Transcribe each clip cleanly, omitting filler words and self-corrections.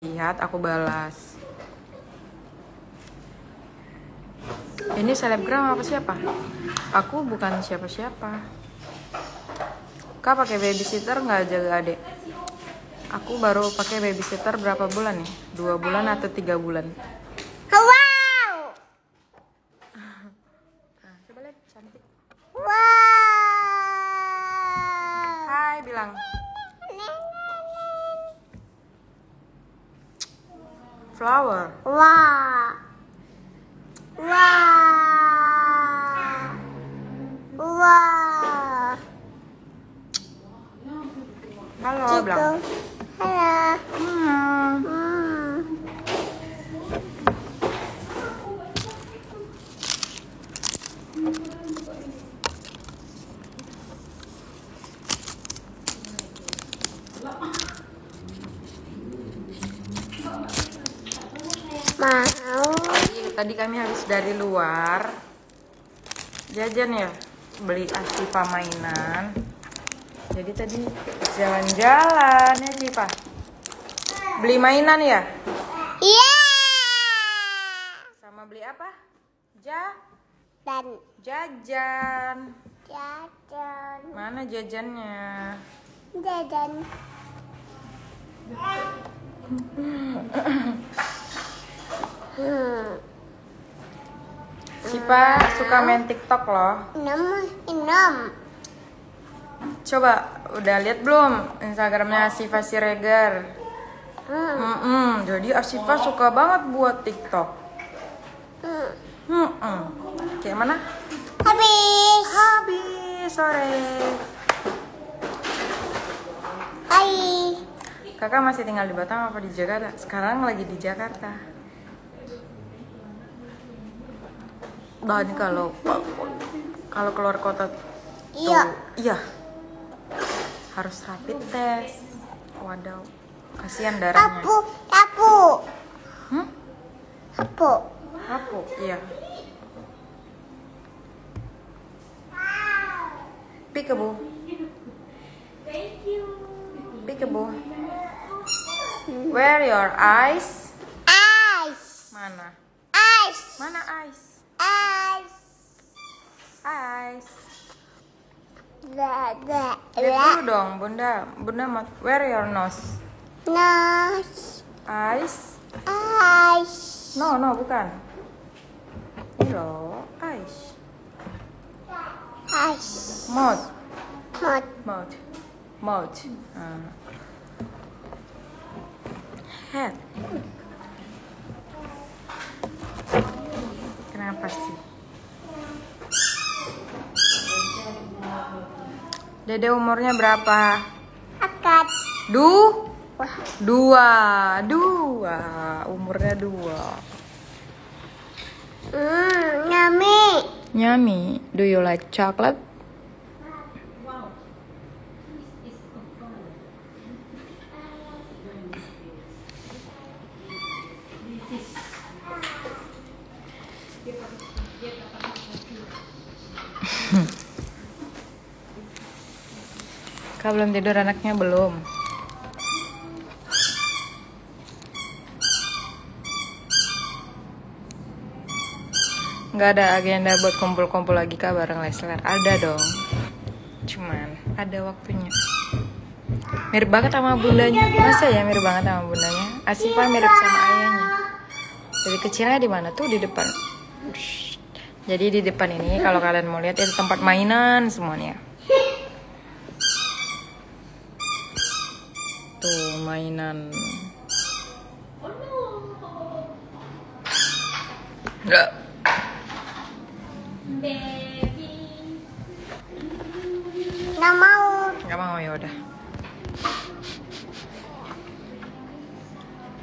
lihat, aku balas. Ini selebgram apa siapa? Aku bukan siapa-siapa. Kak pakai babysitter nggak jaga adek? Aku baru pakai babysitter berapa bulan ya? 2 bulan atau 3 bulan? Wow. Nah, coba lihat cantik. Wow. Hai bilang. Flower. Wow. Wow. Wow. Halo bilang. Halo. Hmm. Mau. Tadi kami habis dari luar jajan ya, beli Asifa mainan. Jadi tadi jalan-jalan ya Sifa. Beli mainan ya? Iya. Sama beli apa? Dan Jajan. jajan. Mana jajannya? Jajan. Sifa suka main TikTok loh. Enam. Coba udah lihat belum Instagramnya Asifa Siregar? Jadi Asifa suka banget buat TikTok. Kayak mana? Habis Sore. Hai. Kakak masih tinggal di Batam apa di Jakarta? Sekarang lagi di Jakarta. Dan kalau keluar kota tuh, iya harus rapid test. Waduh, kasihan darahnya. Hapu, iya. Peekaboo. Peekaboo. Where your eyes? Ice. Mana? Ice. Mana eyes? Ice. Eyes. Lihat Lihat dulu dong, Bunda. Bunda mau where your nose? Nose. Eyes? Ice. No, bukan. Ini loh, eyes. Ice. Mouth. Mouth. Mouth. Head. Kenapa sih? Dede umurnya berapa? Akad. Dua. Umurnya 2. Yummy. Do you like chocolate? Kak belum tidur, anaknya belum. Nggak ada agenda buat kumpul-kumpul lagi Kak bareng Lesler. Ada dong. Cuman ada waktunya. Mirip banget sama bundanya. Masa ya mirip banget sama bundanya? Asifa mirip sama ayahnya. Jadi kecilnya di mana tuh? Di depan. Jadi di depan ini kalau kalian mau lihat itu tempat mainan semuanya. Tuh mainan. Enggak. Nggak mau ya udah.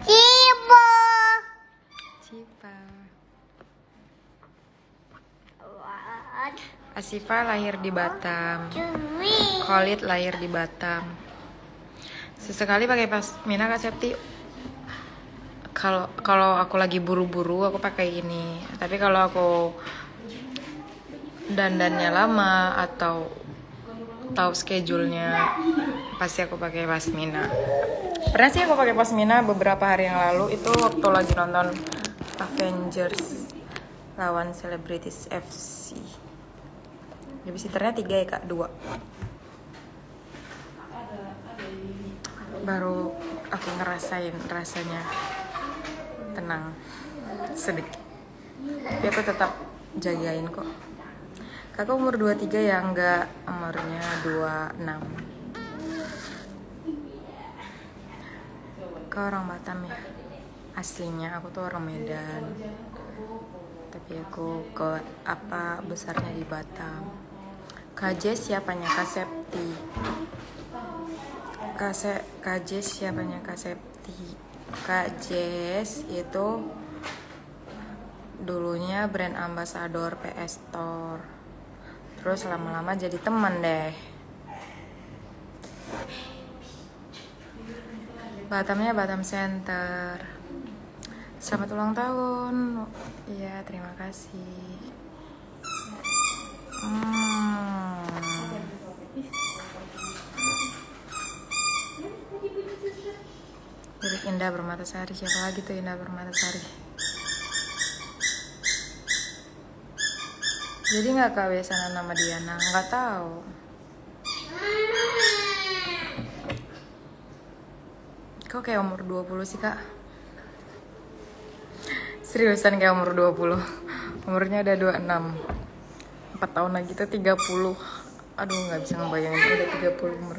Cipa. Asifa lahir di Batam. Khalid lahir di Batam. Sesekali pakai pasmina Kak Septi. Kalau aku lagi buru-buru aku pakai ini. Tapi kalau aku dandannya lama atau tahu schedule-nya pasti aku pakai pasmina. Pernah sih aku pakai pasmina beberapa hari yang lalu, itu waktu lagi nonton Avengers lawan Celebrities FC. Babysitternya 3 ya kak, 2. Baru aku ngerasain rasanya tenang sedikit. Tapi aku tetap jagain kok. Kakak umur 23 ya, enggak, umurnya 26. Kau orang Batam ya? Aslinya aku tuh orang Medan. Tapi aku besarnya di Batam. Kak Jess siapanya? Kak Septi. Kak Jess siapanya? Kak Septi. Kak Jess itu dulunya brand ambassador PS Store. Terus lama-lama jadi teman deh. Batamnya Batam Center. Selamat ulang tahun. Iya, terima kasih. Lirik Indah Permatasari. Siapa lagi tuh Indah Permatasari? Jadi nggak kak besanan nama Diana? Nggak tahu. Kok kayak umur 20 sih kak? Seriusan kayak umur 20. Umurnya udah 26. 4 tahun lagi tuh 30. Aduh gak bisa ngebayangin udah 30 umur.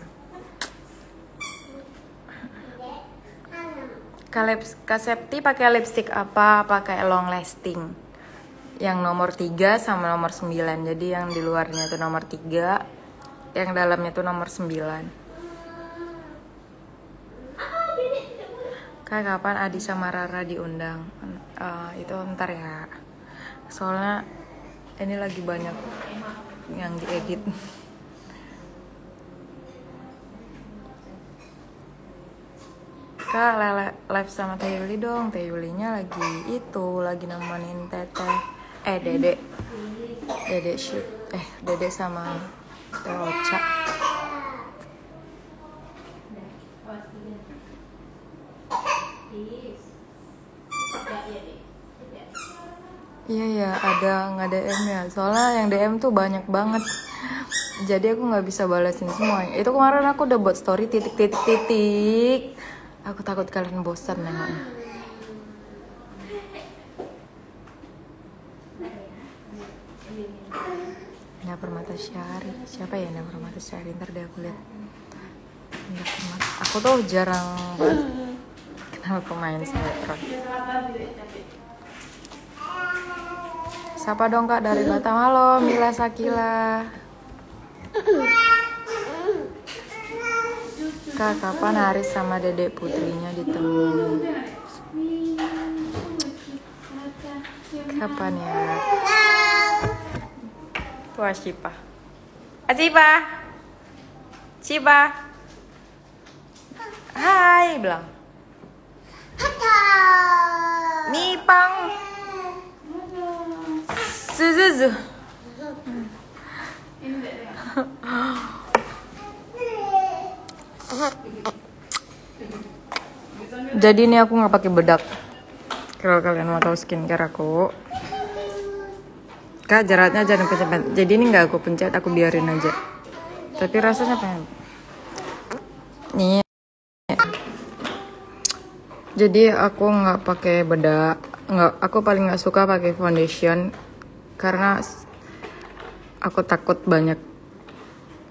Kak Septi pakai lipstick apa? Pakai long lasting. Yang nomor 3 sama nomor 9. Jadi yang di luarnya tuh nomor 3, yang dalamnya tuh nomor 9. Kak, kapan Adi sama Rara diundang? Itu ntar ya. Soalnya ini lagi banyak yang diedit. Kak, live sama Teh Yuli dong. Teh Yulinya lagi nemenin Teteh. Dede shoot. Dede sama Teh Ocha. Iya ya, ada nggak DM ya? Soalnya yang DM tuh banyak banget. Jadi aku nggak bisa balasin semua. Itu kemarin aku udah buat story titik. Aku takut kalian bosan nengoknya. Indah Permatasari. Siapa ya Indah Permatasari? Ntar deh aku lihat. Aku tuh jarang banget kenal pemain sinetron. Siapa dong kak dari Batam? Halo Mila Sakila. Kak, kapan Haris sama Dedek Putrinya ditemui? Kapan ya? Tuh Asyipa. Cipa. Hai bilang. Nipang. Zuzuzu. Jadi ini aku nggak pakai bedak. Kalau kalian mau tahu skincare aku, kak jeratnya jangan pencet. Jadi ini nggak aku pencet, aku biarin aja. Tapi rasanya pengen. Nih. Jadi aku nggak pakai bedak. Aku paling nggak suka pakai foundation karena aku takut banyak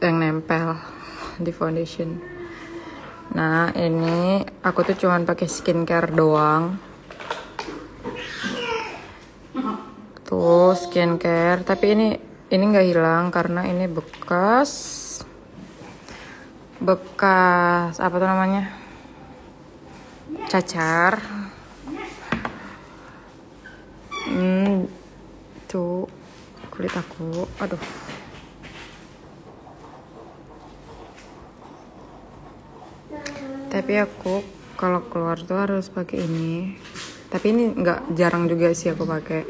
yang nempel di foundation. Nah ini aku tuh cuman pakai skincare doang. Tuh skincare, tapi ini nggak hilang karena ini bekas apa tuh namanya, cacar. Tuh kulit aku, aduh. Tapi aku kalau keluar tuh harus pakai ini. Tapi ini nggak jarang juga sih aku pakai.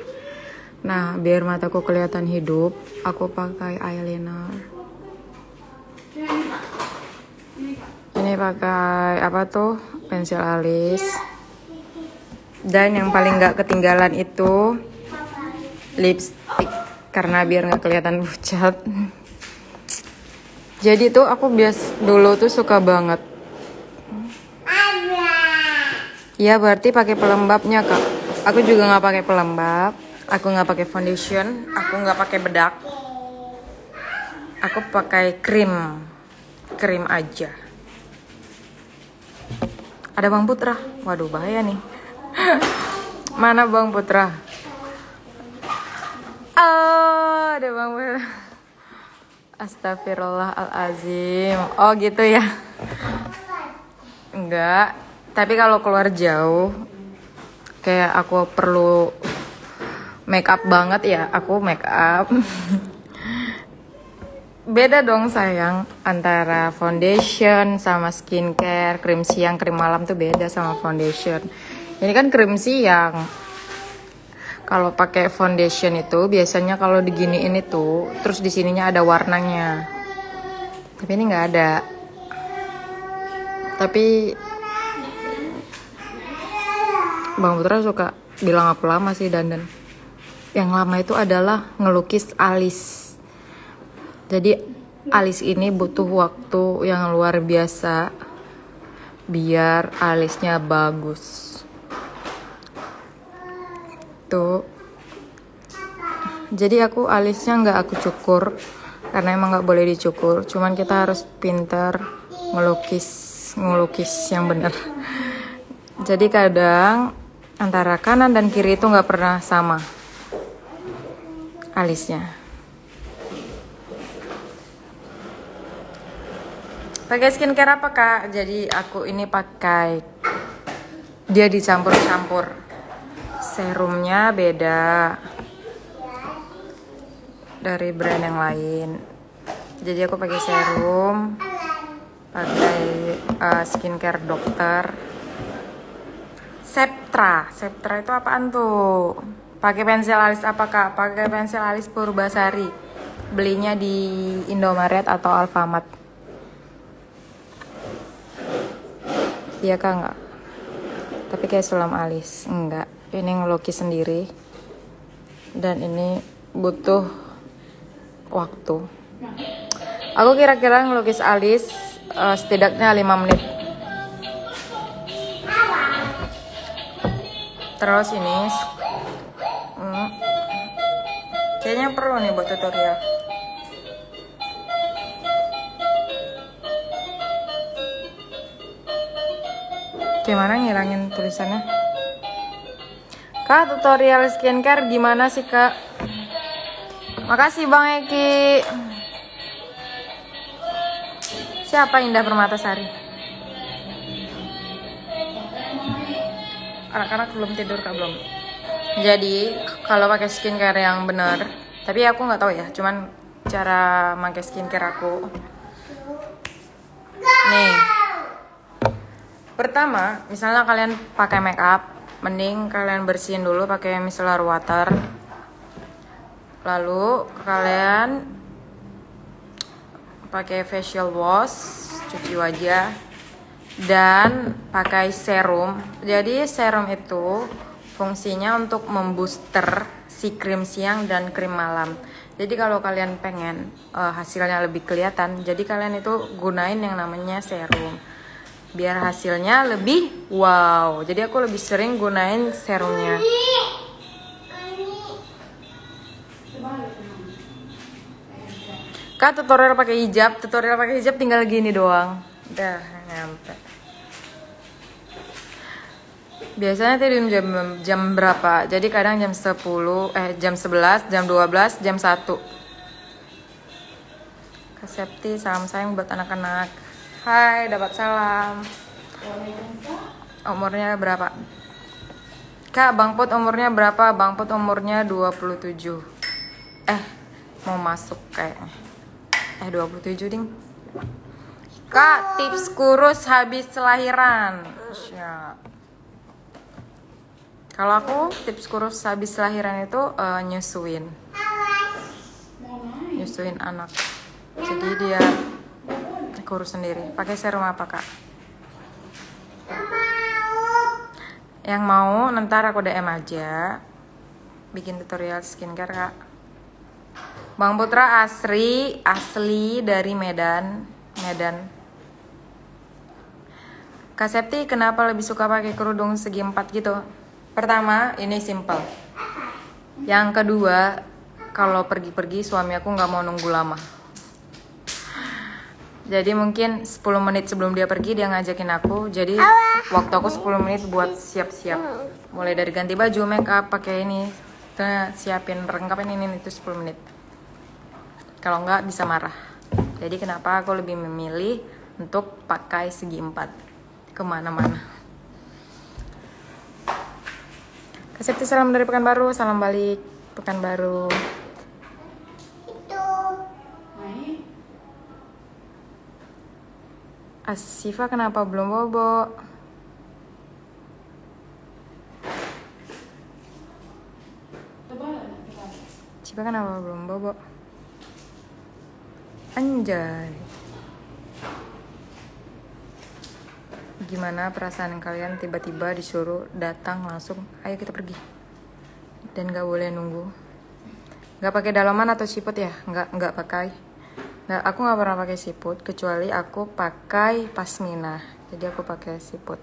Nah, biar mataku kelihatan hidup, aku pakai eyeliner. Ini pakai apa tuh? Pensil alis. Dan yang paling nggak ketinggalan itu lipstick, karena biar nggak kelihatan pucat. Jadi tuh aku dulu tuh suka banget. Ya berarti pakai pelembabnya kak. Aku juga nggak pakai pelembab. Aku nggak pakai foundation. Aku nggak pakai bedak. Aku pakai krim aja. Ada Bang Putra. Waduh bahaya nih. Mana Bang Putra? Oh, ada Bang Putra. Astagfirullahalazim. Oh gitu ya. Enggak. Tapi kalau keluar jauh, kayak aku perlu make up banget ya, aku make up. Beda dong sayang, antara foundation sama skincare. Krim siang, krim malam tuh beda sama foundation. Ini kan krim siang. Kalau pakai foundation itu biasanya kalau diginiin itu, terus di sininya ada warnanya. Tapi ini nggak ada. Tapi Bang Putra suka bilang aku lama sih dandan. Yang lama itu adalah ngelukis alis. Jadi alis ini butuh waktu yang luar biasa biar alisnya bagus. Tuh. Jadi aku alisnya nggak aku cukur karena emang nggak boleh dicukur. Cuman kita harus pintar ngelukis yang benar. Jadi kadang antara kanan dan kiri itu nggak pernah sama alisnya. Pakai skincare apa kak? Jadi aku ini pakai, dia dicampur-campur. Serumnya beda dari brand yang lain. Jadi aku pakai serum, pakai skincare dokter. Septra itu apaan tuh? Pakai pensil alis apa kak? Pakai pensil alis Purbasari. Belinya di Indomaret atau Alfamart. Iya kak enggak? Tapi kayak sulam alis. Enggak, ini ngelukis sendiri. Dan ini butuh waktu. Aku kira-kira ngelukis alis setidaknya 5 menit. Terus ini kayaknya perlu nih buat tutorial. Gimana ngilangin tulisannya? Kak, tutorial skincare gimana sih kak? Makasih Bang Eki. Siapa Indah Permatasari? Anak-anak belum tidur kak, belum. Jadi kalau pakai skincare yang benar, tapi aku nggak tahu ya, cuman cara pakai skincare aku. Nih. Pertama, misalnya kalian pakai make up, mending kalian bersihin dulu pakai micellar water. Lalu kalian pakai facial wash, cuci wajah, dan pakai serum. Jadi serum itu fungsinya untuk membooster si krim siang dan krim malam. Jadi kalau kalian pengen hasilnya lebih kelihatan, jadi kalian itu gunain yang namanya serum. Biar hasilnya lebih wow. Jadi aku lebih sering gunain serumnya. Kak, tutorial pakai hijab tinggal gini doang. Udah nyampe. Biasanya tidur jam berapa? Jadi kadang jam 10, jam 11, jam 12, jam 1. Kak Septi, salam sayang buat anak-anak. Hai, dapat salam. Umurnya berapa? Kak, Bang Put umurnya berapa? Bang Put umurnya 27. Mau masuk kayaknya. 27 ding. Kak, tips kurus habis lahiran. Kalau aku tips kurus habis lahiran itu nyusuin anak. Jadi dia Aku urus sendiri. Pakai serum apa, Kak? Yang mau, ntar aku DM aja. Bikin tutorial skincare, Kak. Bang Putra asli dari Medan. Kak Septi, kenapa lebih suka pakai kerudung segi 4 gitu? Pertama, ini simple. Yang kedua, kalau pergi-pergi suami aku nggak mau nunggu lama. Jadi mungkin 10 menit sebelum dia pergi dia ngajakin aku. Jadi waktu aku 10 menit buat siap-siap. Mulai dari ganti baju, make up, pakai ini, siapin perlengkapan ini itu 10 menit. Kalau nggak bisa marah. Jadi kenapa aku lebih memilih untuk pakai segi 4 kemana-mana. Kak Septi, salam dari Pekanbaru, salam balik Pekanbaru. Itu. Asifa kenapa belum bobo? Siva kenapa belum bobo? Anjay. Gimana perasaan kalian tiba-tiba disuruh datang langsung, ayo kita pergi. Dan gak boleh nunggu. Gak pakai dalaman atau siput ya? Gak pakai. Nah, aku nggak pernah pakai siput kecuali aku pakai pasmina. Jadi aku pakai siput.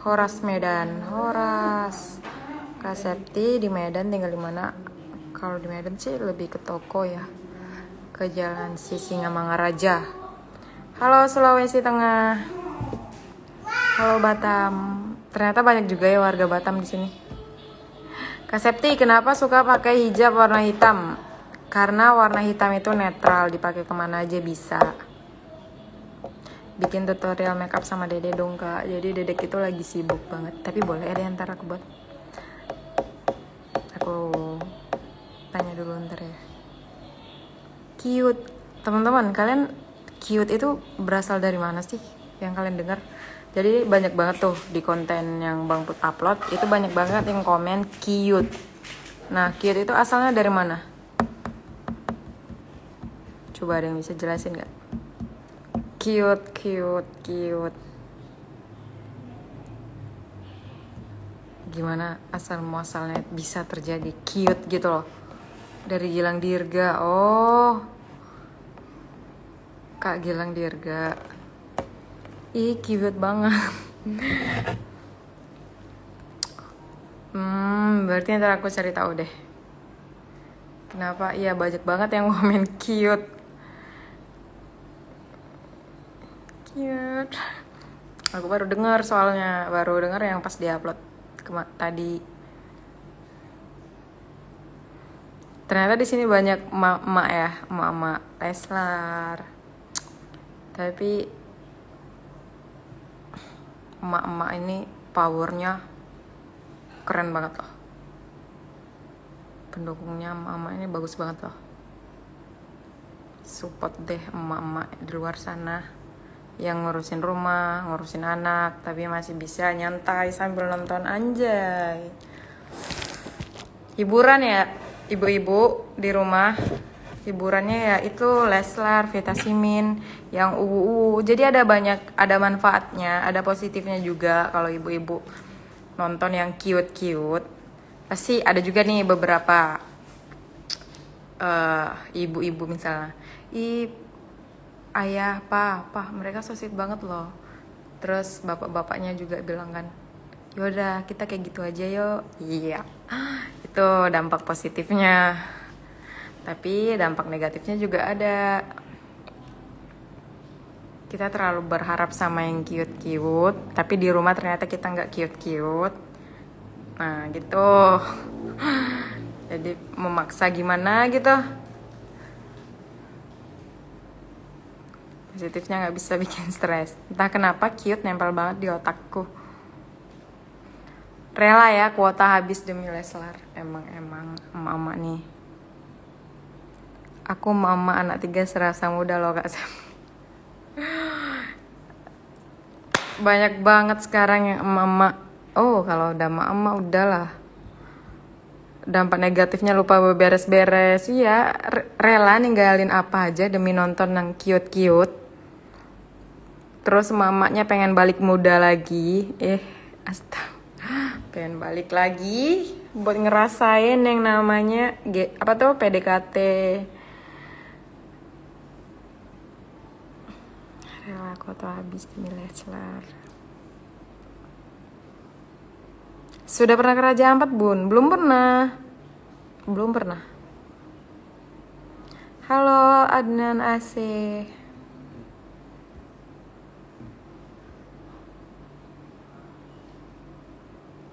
Horas Medan, Horas. Kak Septi di Medan tinggal di mana? Kalau di Medan sih lebih ke toko ya. Ke Jalan Sisingamangaraja. Halo Sulawesi Tengah. Halo Batam. Ternyata banyak juga ya warga Batam di sini. Kak Septi, kenapa suka pakai hijab warna hitam? Karena warna hitam itu netral, dipakai kemana aja bisa. Bikin tutorial makeup sama Dede dong, Kak. Jadi Dedek itu lagi sibuk banget. Tapi boleh ada yang ntar aku buat. Aku tanya dulu ntar ya. Cute. Teman-teman, kalian cute itu berasal dari mana sih yang kalian dengar? Jadi banyak banget tuh di konten yang Bang Put upload, itu banyak banget yang komen cute. Nah, cute itu asalnya dari mana? Coba ada yang bisa jelasin gak? Cute. Gimana asal muasalnya bisa terjadi cute gitu loh? Dari Gilang Dirga. Oh, Kak Gilang Dirga. Ih, cute banget. Berarti ntar aku cari tahu deh. Kenapa? Iya, banyak banget yang komen cute. Aku baru dengar soalnya, yang pas diupload tadi. Ternyata di sini banyak emak-emak ya, emak-emak Leslar. Tapi emak-emak ini powernya keren banget loh. Pendukungnya emak-emak ini bagus banget loh. Support deh emak-emak di luar sana yang ngurusin rumah, ngurusin anak, tapi masih bisa nyantai sambil nonton, anjay. Hiburan ya, ibu-ibu di rumah. Hiburannya ya itu Leslar, Vitamin, yang Jadi ada manfaatnya, ada positifnya juga kalau ibu-ibu nonton yang cute. Pasti ada juga nih beberapa ibu-ibu misalnya, ayah, pa, mereka so sweet banget loh. Terus bapak-bapaknya juga bilang kan, yaudah kita kayak gitu aja yuk. Iya, itu dampak positifnya. Tapi dampak negatifnya juga ada. Kita terlalu berharap sama yang cute, tapi di rumah ternyata kita nggak cute. Nah gitu. Jadi memaksa gimana gitu. Positifnya nggak bisa bikin stres. Entah kenapa cute nempel banget di otakku. Rela ya kuota habis demi Leslar. Emang emak-emak nih. Aku mama anak 3 serasa muda loh Kak Sam. Banyak banget sekarang yang emak-emak. Oh, kalau udah emak-emak udahlah. dampak negatifnya lupa beres-beres. Iya, rela ninggalin apa aja demi nonton yang cute-cute. Terus mamanya pengen balik muda lagi. Astaga. Pengen balik lagi buat ngerasain yang namanya apa tuh PDKT. Rela kota habis demi Leslar. Sudah pernah ke Raja Ampat, Bun? Belum pernah. Halo Adnan AC.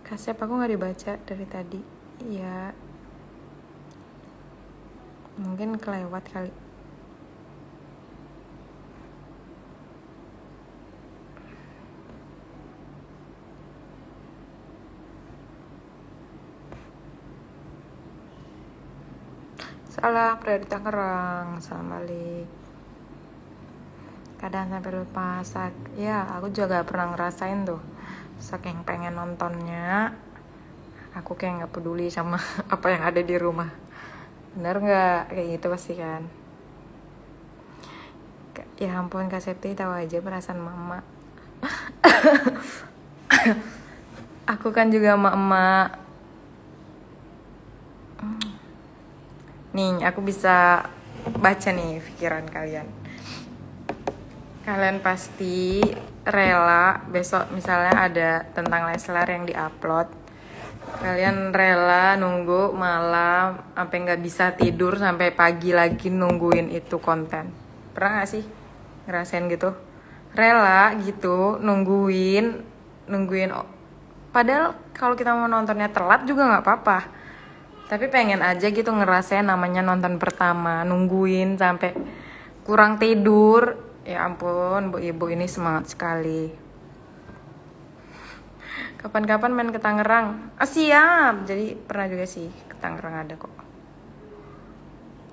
Kasep aku nggak dibaca dari tadi. Iya. Mungkin kelewat kali. Salam dari Tangerang. Salam balik. Kadang sampai lupa ya, aku juga pernah ngerasain tuh. Saking pengen nontonnya, aku kayak nggak peduli sama apa yang ada di rumah. Bener nggak? Kayak gitu pasti kan. Ya ampun, Kak Septi tahu aja perasaan mama. Aku kan juga emak-emak. Nih, aku bisa baca nih pikiran kalian. Kalian pasti rela besok misalnya ada tentang Leslar yang diupload. Kalian rela nunggu malam sampai nggak bisa tidur sampai pagi lagi nungguin itu konten. Pernah nggak sih ngerasain gitu? Rela gitu nungguin. Padahal kalau kita mau nontonnya telat juga nggak apa-apa. Tapi pengen aja gitu ngerasain namanya nonton pertama, nungguin sampai kurang tidur. Ya ampun, Bu Ibu ini semangat sekali. Kapan-kapan main ke Tangerang? Siap. Jadi pernah juga sih ke Tangerang ada kok.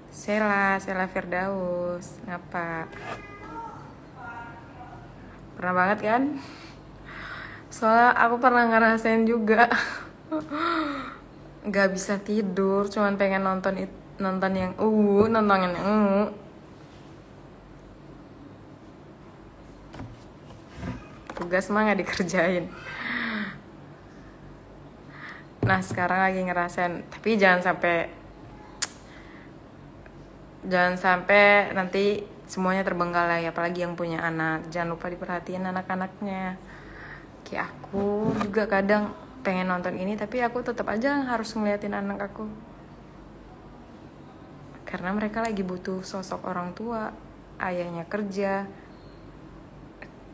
Sela Firdaus. Ngapa? Pernah banget kan? Soalnya aku pernah ngerasain juga. Gak bisa tidur, cuman pengen nonton yang tugas mah gak dikerjain. Nah sekarang lagi ngerasain, tapi jangan sampai nanti semuanya terbengkalai, apalagi yang punya anak. Jangan lupa diperhatiin anak-anaknya. Kayak aku juga kadang pengen nonton ini, tapi aku tetap aja harus ngeliatin anak aku. Karena mereka lagi butuh sosok orang tua, ayahnya kerja.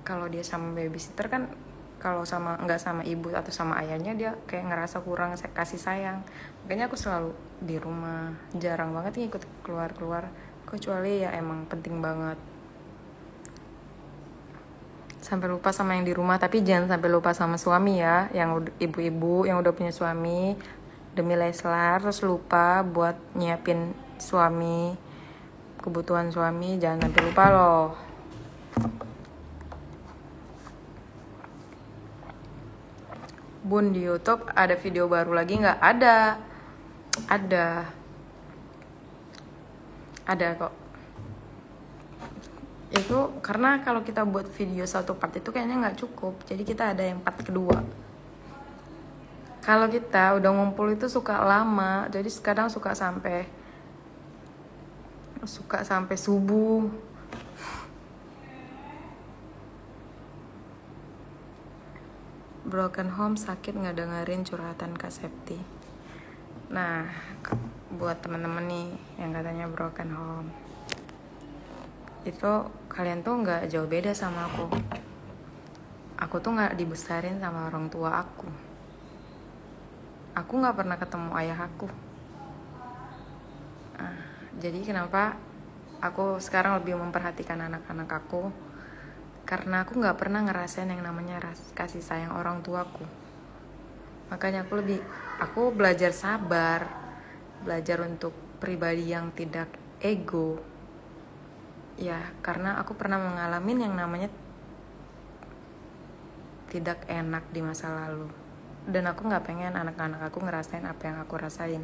Kalau dia sama babysitter kan, kalau nggak sama ibu atau sama ayahnya, dia kayak ngerasa kurang kasih sayang. Makanya aku selalu di rumah, jarang banget ikut keluar-keluar, kecuali ya emang penting banget. Sampai lupa sama yang di rumah, tapi jangan sampai lupa sama suami ya, yang ibu-ibu yang udah punya suami demi Leslar, terus lupa buat nyiapin suami, kebutuhan suami, jangan sampai lupa loh. Bun, di YouTube ada video baru lagi nggak? Ada kok. Itu karena kalau kita buat video satu part itu kayaknya nggak cukup, jadi kita ada yang part kedua. Kalau kita udah ngumpul itu suka lama, jadi sekarang suka sampai subuh. Broken home sakit nggak dengerin curhatan Kak Septi. Nah, buat temen-temen nih yang katanya broken home, itu kalian tuh nggak jauh beda sama aku. Aku tuh nggak dibesarin sama orang tua aku. Aku nggak pernah ketemu ayah aku. Jadi kenapa aku sekarang lebih memperhatikan anak-anak aku? Karena aku nggak pernah ngerasain yang namanya kasih sayang orang tuaku. Makanya aku belajar sabar, belajar untuk pribadi yang tidak ego. Ya, karena aku pernah mengalami yang namanya tidak enak di masa lalu. dan aku nggak pengen anak-anak aku ngerasain apa yang aku rasain.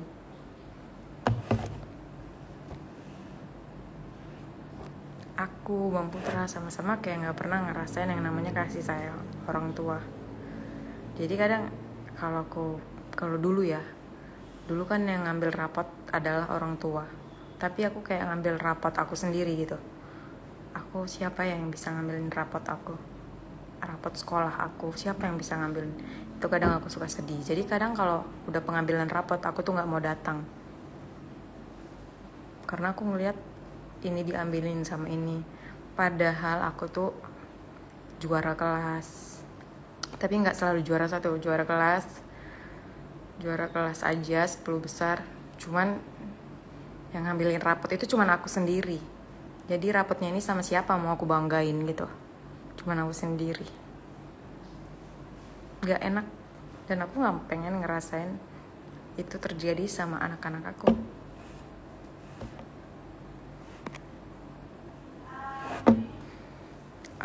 Aku, Bang Putra, sama-sama kayak nggak pernah ngerasain yang namanya kasih sayang orang tua. Jadi kadang kalau dulu kan yang ngambil rapot adalah orang tua, tapi aku kayak ngambil rapot aku sendiri gitu. Aku siapa yang bisa ngambilin rapot aku, rapot sekolah aku, siapa yang bisa ngambilin itu. Kadang aku suka sedih. Jadi kadang kalau udah pengambilan rapot aku tuh nggak mau datang, karena aku ngeliat ini diambilin sama ini, padahal aku tuh juara kelas, tapi nggak selalu juara 1, juara kelas aja 10 besar. Cuman yang ngambilin rapot itu cuman aku sendiri. Jadi rapotnya ini sama siapa mau aku banggain gitu, cuman aku sendiri. Gak enak, dan aku gak pengen ngerasain itu terjadi sama anak-anak aku.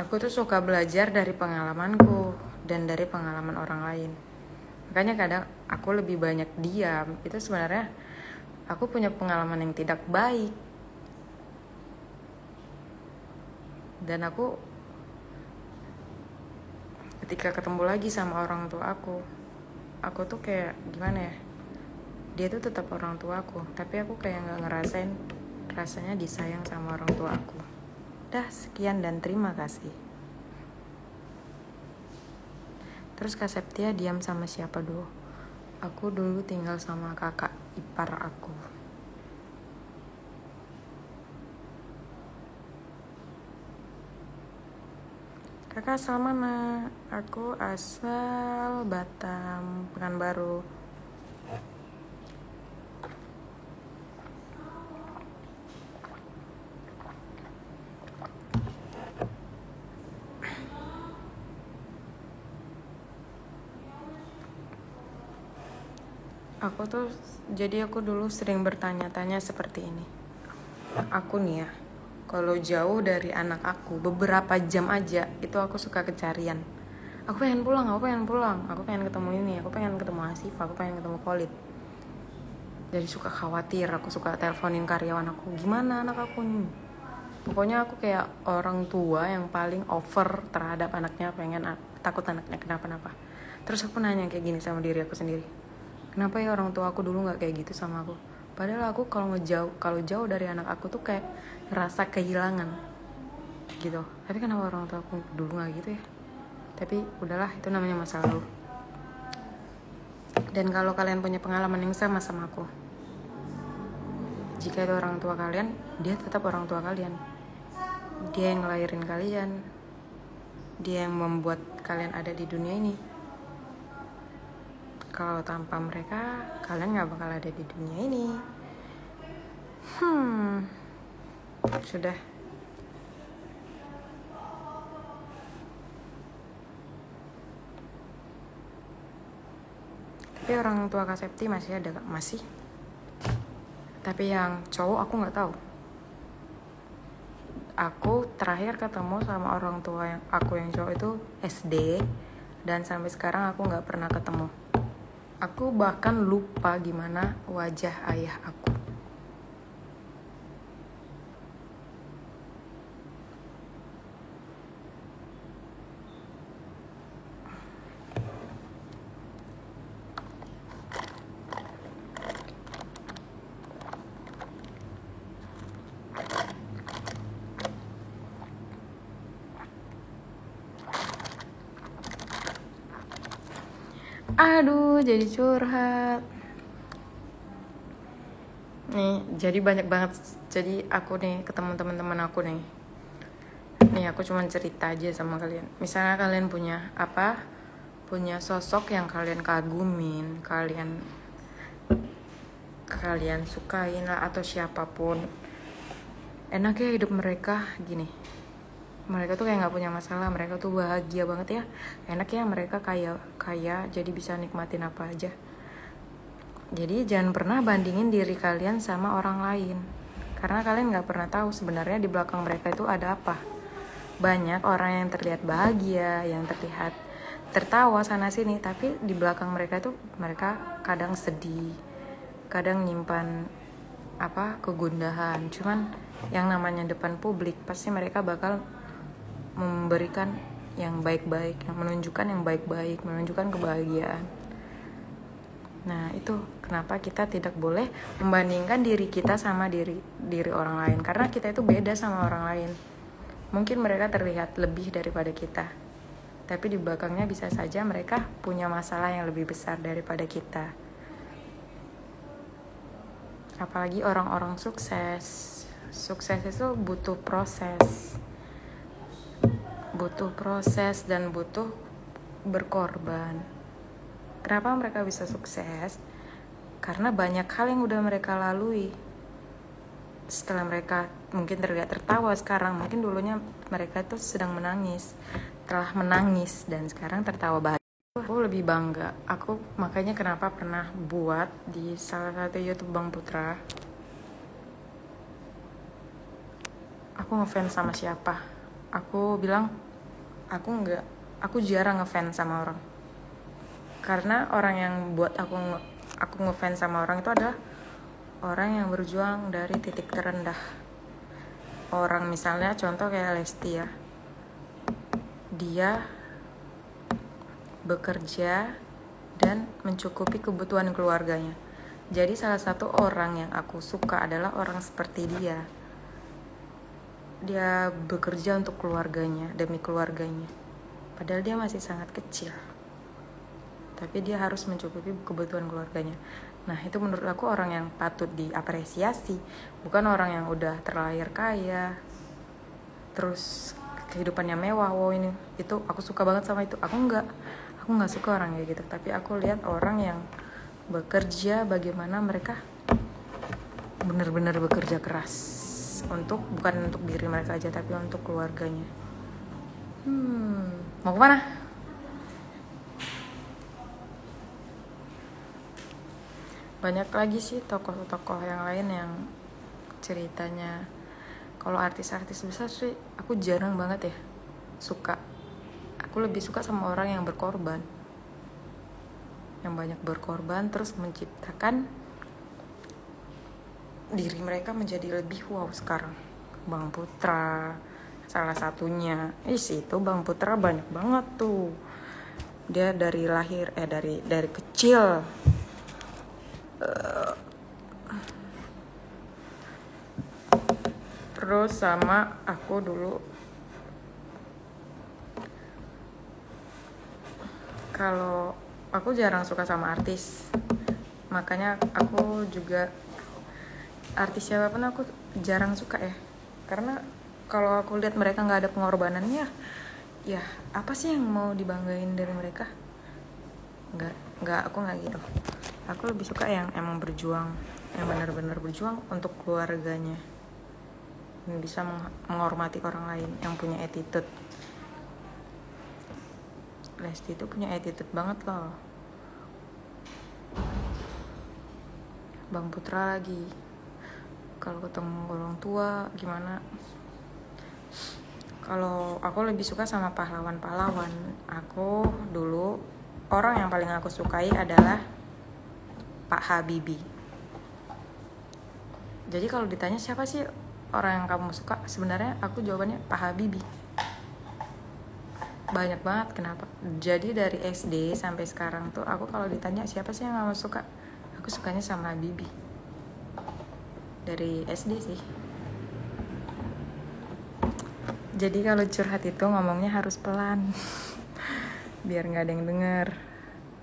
Aku tuh suka belajar dari pengalamanku dan dari pengalaman orang lain. Makanya kadang aku lebih banyak diam. Itu sebenarnya aku punya pengalaman yang tidak baik. Dan aku ketika ketemu lagi sama orang tua aku tuh kayak gimana ya? Dia tuh tetap orang tua aku, tapi aku kayak gak ngerasain rasanya disayang sama orang tua aku. Dah, sekian dan terima kasih. Terus Kak Septia diam sama siapa dulu? Aku dulu tinggal sama kakak ipar aku. Kakak asal mana? Aku asal Batam, Pekanbaru. Aku dulu sering bertanya-tanya seperti ini. Aku nih ya, kalau jauh dari anak aku beberapa jam aja, itu aku suka kecarian. Aku pengen pulang, aku pengen ketemu ini, aku pengen ketemu Asif, aku pengen ketemu Khalid. Jadi suka khawatir, aku suka teleponin karyawan aku, gimana anak aku nih. Pokoknya aku kayak orang tua yang paling over terhadap anaknya, takut anaknya kenapa-napa. Terus aku nanya kayak gini sama diri aku sendiri, kenapa ya orang tua aku dulu nggak kayak gitu sama aku? Padahal aku kalau jauh dari anak aku tuh kayak ngerasa kehilangan gitu. Tapi kenapa orang tua aku dulu nggak gitu ya? Tapi udahlah, itu namanya masa lalu. Dan kalau kalian punya pengalaman yang sama aku, jika itu orang tua kalian, dia tetap orang tua kalian. Dia yang ngelahirin kalian, dia yang membuat kalian ada di dunia ini. Kalau tanpa mereka, kalian gak bakal ada di dunia ini. Sudah. Tapi orang tua Kak Septi masih ada gak? Masih. Tapi yang cowok aku gak tahu. Aku terakhir ketemu sama orang tua yang cowok itu SD. Dan sampai sekarang aku gak pernah ketemu. Aku bahkan lupa gimana wajah ayah aku. Aduh, jadi curhat. Nih, jadi banyak banget. Jadi aku nih ketemu teman-teman aku nih. Nih aku cuma cerita aja sama kalian. Misalnya kalian punya sosok yang kalian kagumin, kalian sukain lah, atau siapapun. Enaknya hidup mereka gini. Mereka tuh kayak gak punya masalah, mereka tuh bahagia banget ya. Enak ya mereka kaya, jadi bisa nikmatin apa aja. Jadi jangan pernah bandingin diri kalian sama orang lain, karena kalian gak pernah tahu sebenarnya di belakang mereka itu ada apa. Banyak orang yang terlihat bahagia, yang terlihat tertawa sana sini, tapi di belakang mereka itu mereka kadang sedih, kadang nyimpan kegundahan. Cuman yang namanya depan publik pasti mereka bakal memberikan yang baik-baik, yang menunjukkan yang baik-baik, menunjukkan kebahagiaan. Nah, itu kenapa kita tidak boleh membandingkan diri kita sama diri orang lain, karena kita itu beda sama orang lain. Mungkin mereka terlihat lebih daripada kita, tapi di belakangnya bisa saja mereka punya masalah yang lebih besar daripada kita. Apalagi orang-orang sukses. Sukses itu butuh proses dan butuh berkorban. Kenapa mereka bisa sukses? Karena banyak hal yang udah mereka lalui. Setelah mereka mungkin terlihat tertawa sekarang, mungkin dulunya mereka tuh sedang menangis. Telah menangis dan sekarang tertawa bahagia. Aku lebih bangga. Aku makanya kenapa pernah buat di salah satu YouTube Bang Putra. Aku ngefans sama siapa? Aku bilang aku jarang ngefans sama orang. Karena orang yang buat aku ngefans sama orang itu adalah orang yang berjuang dari titik terendah. Orang misalnya contoh kayak Lesti ya. Dia bekerja dan mencukupi kebutuhan keluarganya. Jadi salah satu orang yang aku suka adalah orang seperti dia. Dia bekerja untuk keluarganya, demi keluarganya. Padahal dia masih sangat kecil. Tapi dia harus mencukupi kebutuhan keluarganya. Nah, itu menurut aku orang yang patut diapresiasi. Bukan orang yang udah terlahir kaya, terus kehidupannya mewah. Wow, itu aku suka banget sama itu. Aku nggak suka orang kayak gitu. Tapi aku lihat orang yang bekerja, bagaimana mereka benar-benar bekerja keras bukan untuk diri mereka aja, tapi untuk keluarganya. Mau kemana? Banyak lagi sih tokoh-tokoh yang lain yang ceritanya. Kalau artis-artis besar sih aku jarang banget ya suka. Aku lebih suka sama orang yang berkorban, yang banyak berkorban terus menciptakan diri mereka menjadi lebih wow sekarang. Bang Putra salah satunya. Itu Bang Putra banyak banget tuh. Dia dari lahir dari kecil terus sama aku dulu. Kalau aku jarang suka sama artis, makanya aku juga artis siapapun aku jarang suka ya. Karena kalau aku lihat mereka nggak ada pengorbanannya, ya apa sih yang mau dibanggain dari mereka? Nggak, aku nggak gitu. Aku lebih suka yang emang berjuang, yang benar-benar berjuang untuk keluarganya, yang bisa menghormati orang lain, yang punya attitude. Lesti itu punya attitude banget loh. Bang Putra lagi, kalau ketemu orang tua gimana? Kalau aku lebih suka sama pahlawan-pahlawan. Aku dulu orang yang paling aku sukai adalah Pak Habibie. Jadi kalau ditanya siapa sih orang yang kamu suka, sebenarnya aku jawabannya Pak Habibie. Banyak banget kenapa. Jadi dari SD sampai sekarang tuh aku kalau ditanya siapa sih yang kamu suka, aku sukanya sama Habibie. Dari SD sih. Jadi kalau curhat itu ngomongnya harus pelan biar gak ada yang denger.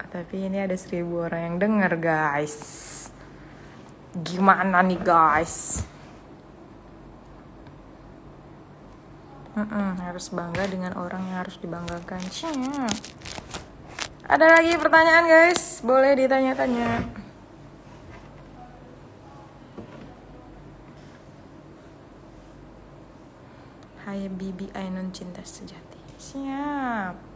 Tapi ini ada 1000 orang yang denger guys. Gimana nih guys? Harus bangga dengan orang yang harus dibanggakan. Ada lagi pertanyaan guys? Boleh ditanya-tanya. Hai Bibi Ainun cinta sejati. Siap.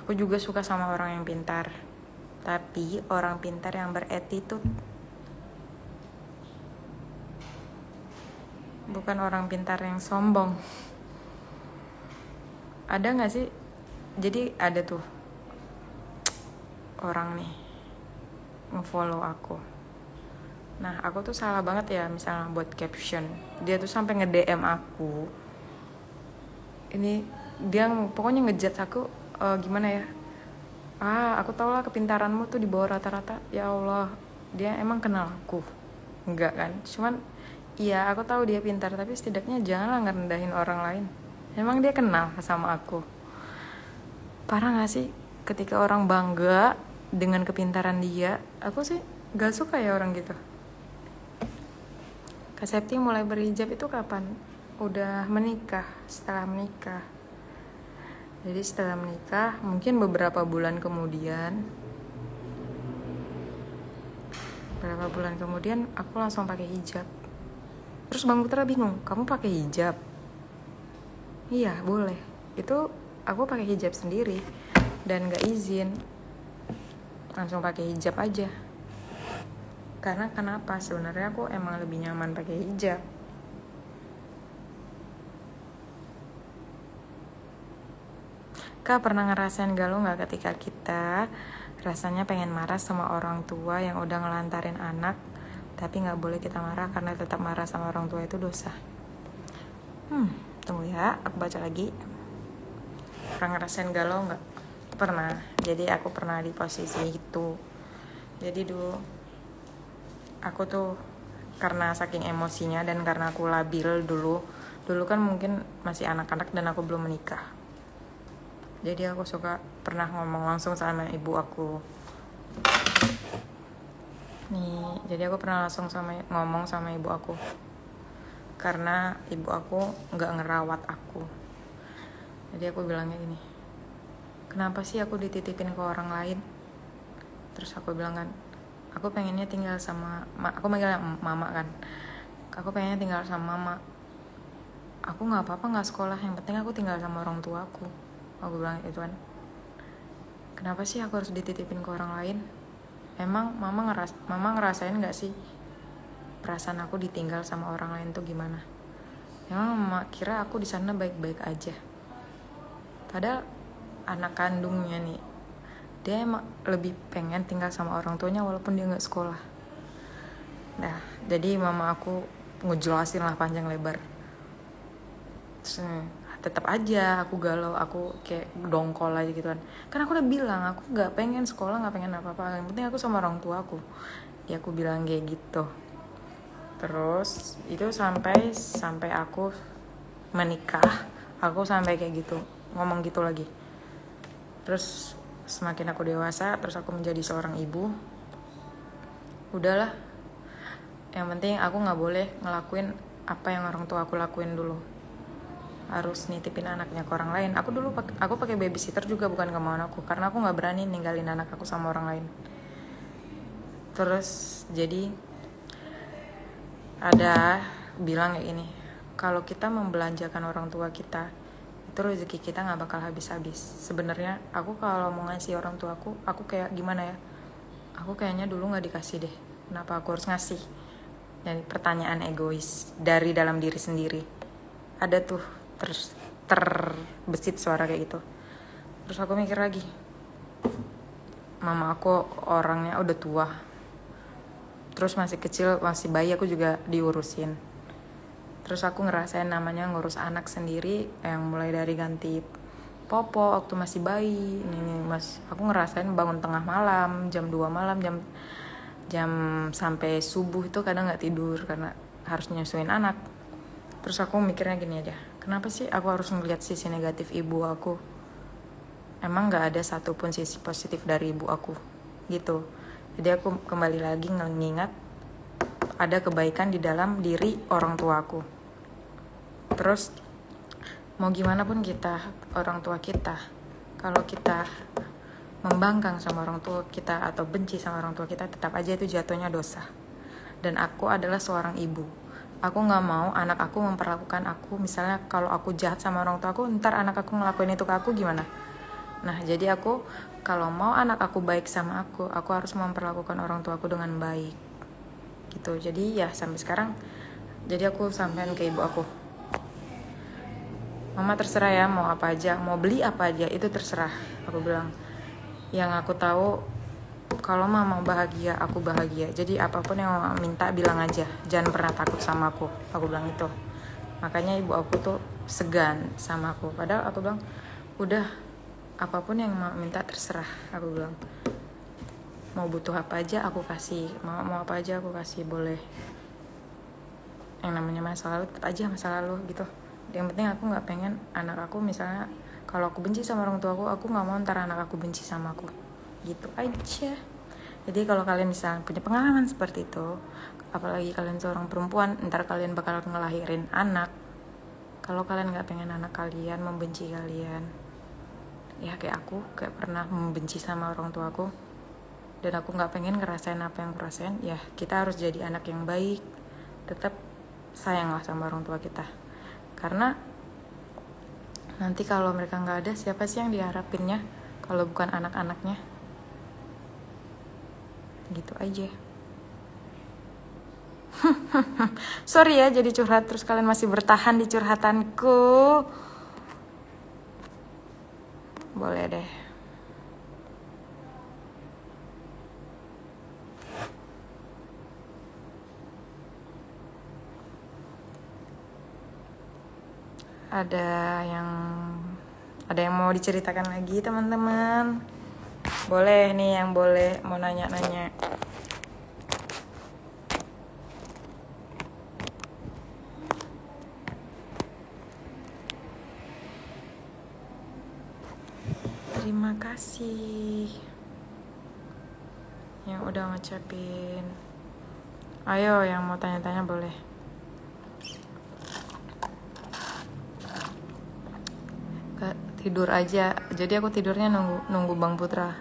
Aku juga suka sama orang yang pintar. Tapi orang pintar yang beretitude. bukan orang pintar yang sombong. Ada nggak sih? Jadi ada tuh orang nih nge-follow aku. Nah aku tuh salah banget ya misalnya buat caption. Dia tuh sampai nge-DM aku. Ini dia pokoknya ngejudge aku gimana ya? Aku tau lah kepintaranmu tuh di bawah rata-rata. Ya Allah, dia emang kenal aku? Enggak kan? Cuman iya aku tahu dia pintar, tapi setidaknya janganlah ngerendahin orang lain. Emang dia kenal sama aku? Parah gak sih ketika orang bangga dengan kepintaran dia? Aku sih gak suka ya orang gitu. Kak Septi mulai berhijab itu kapan? Udah menikah, setelah menikah. Jadi setelah menikah, mungkin beberapa bulan kemudian aku langsung pakai hijab. Terus Bang Putra bingung, kamu pakai hijab? Iya boleh. Itu aku pakai hijab sendiri dan gak izin, langsung pakai hijab aja. Karena kenapa? Sebenarnya aku emang lebih nyaman pakai hijab. Kak pernah ngerasain galau gak ketika kita rasanya pengen marah sama orang tua yang udah ngelantarin anak, tapi gak boleh kita marah karena tetap marah sama orang tua itu dosa? Tunggu ya, aku baca lagi. Pernah ngerasain galau gak? Pernah. Jadi aku pernah di posisi itu. Jadi dulu aku tuh karena saking emosinya dan karena aku labil dulu kan mungkin masih anak-anak dan aku belum menikah. Jadi aku pernah ngomong langsung sama ibu aku. Jadi aku pernah langsung ngomong sama ibu aku. Karena ibu aku gak ngerawat aku. Jadi aku bilangnya gini, kenapa sih aku dititipin ke orang lain? Terus aku bilang kan, aku pengennya tinggal sama aku manggilnya mama kan. Aku pengennya tinggal sama mama. Aku gak apa-apa gak sekolah, yang penting aku tinggal sama orang tua aku. Aku bilang itu kan, kenapa sih aku harus dititipin ke orang lain? Emang mama ngerasain gak sih perasaan aku ditinggal sama orang lain tuh gimana? Emang mama kira aku di sana baik-baik aja? Padahal anak kandungnya nih, dia emang lebih pengen tinggal sama orang tuanya walaupun dia gak sekolah. Nah, jadi mama aku ngejelasin lah panjang lebar. Terus tetap aja aku galau, aku kayak dongkol aja gitu kan. Karena aku udah bilang aku gak pengen sekolah, gak pengen apa-apa, yang penting aku sama orang tua aku. Ya aku bilang kayak gitu. Terus itu sampai aku menikah, aku sampai kayak gitu, ngomong gitu lagi. Terus semakin aku dewasa, terus aku menjadi seorang ibu, udahlah, yang penting aku gak boleh ngelakuin apa yang orang tua aku lakuin dulu, harus nitipin anaknya ke orang lain. Aku pakai babysitter juga bukan kemauan aku, karena aku nggak berani ninggalin anak aku sama orang lain. Terus jadi ada bilang kayak ini, kalau kita membelanjakan orang tua kita, itu rezeki kita nggak bakal habis-habis. Sebenarnya aku kalau mau ngasih orang tua aku kayak gimana ya? Aku kayaknya dulu nggak dikasih deh. Kenapa aku harus ngasih? Jadi pertanyaan egois dari dalam diri sendiri. Ada tuh terbesit suara kayak gitu. Terus aku mikir lagi, mama aku orangnya udah tua, terus masih kecil, masih bayi aku juga diurusin. Terus aku ngerasain namanya ngurus anak sendiri, yang mulai dari ganti popo waktu masih bayi. Aku ngerasain bangun tengah malam, jam 2 malam, jam sampai subuh itu kadang nggak tidur karena harus nyusuin anak. Terus aku mikirnya gini aja, kenapa sih aku harus ngeliat sisi negatif ibu aku? Emang gak ada satupun sisi positif dari ibu aku gitu. Jadi aku kembali lagi ngingat ada kebaikan di dalam diri orang tua aku. Terus mau gimana pun kita, orang tua kita, kalau kita membangkang sama orang tua kita atau benci sama orang tua kita, tetap aja itu jatuhnya dosa. Dan aku adalah seorang ibu. Aku gak mau anak aku memperlakukan aku, misalnya kalau aku jahat sama orang tua aku, ntar anak aku ngelakuin itu ke aku gimana? Nah, jadi aku kalau mau anak aku baik sama aku harus memperlakukan orang tua aku dengan baik. Gitu. Jadi ya sampai sekarang Jadi aku sampein ke ibu aku, mama terserah ya, mau apa aja, mau beli apa aja itu terserah. Aku bilang, yang aku tahu kalau mama bahagia, aku bahagia. Jadi apapun yang mama minta bilang aja, jangan pernah takut sama aku bilang itu. Makanya ibu aku tuh segan sama aku, padahal aku bilang udah, apapun yang mama minta terserah. Aku bilang mau butuh apa aja aku kasih, mau apa aja aku kasih, boleh. Yang namanya masa lalu tetap aja masa lalu gitu. Yang penting aku nggak pengen anak aku, misalnya kalau aku benci sama orang tua aku nggak mau ntar anak aku benci sama aku, gitu aja. Jadi kalau kalian misalnya punya pengalaman seperti itu, apalagi kalian seorang perempuan, ntar kalian bakal ngelahirin anak, kalau kalian nggak pengen anak kalian membenci kalian, ya kayak aku, kayak pernah membenci sama orang tua aku, dan aku nggak pengen ngerasain apa yang aku rasain, ya kita harus jadi anak yang baik, tetap sayanglah sama orang tua kita. Karena nanti kalau mereka nggak ada, siapa sih yang diharapinnya kalau bukan anak-anaknya? Gitu aja. Sorry ya jadi curhat terus kalian masih bertahan di curhatanku. Boleh deh. Ada yang mau diceritakan lagi teman-teman? Boleh nih, yang boleh mau nanya-nanya. Terima kasih yang udah ngucapin. Ayo yang mau tanya-tanya boleh. Tidur aja, jadi aku tidurnya nunggu Bang Putra.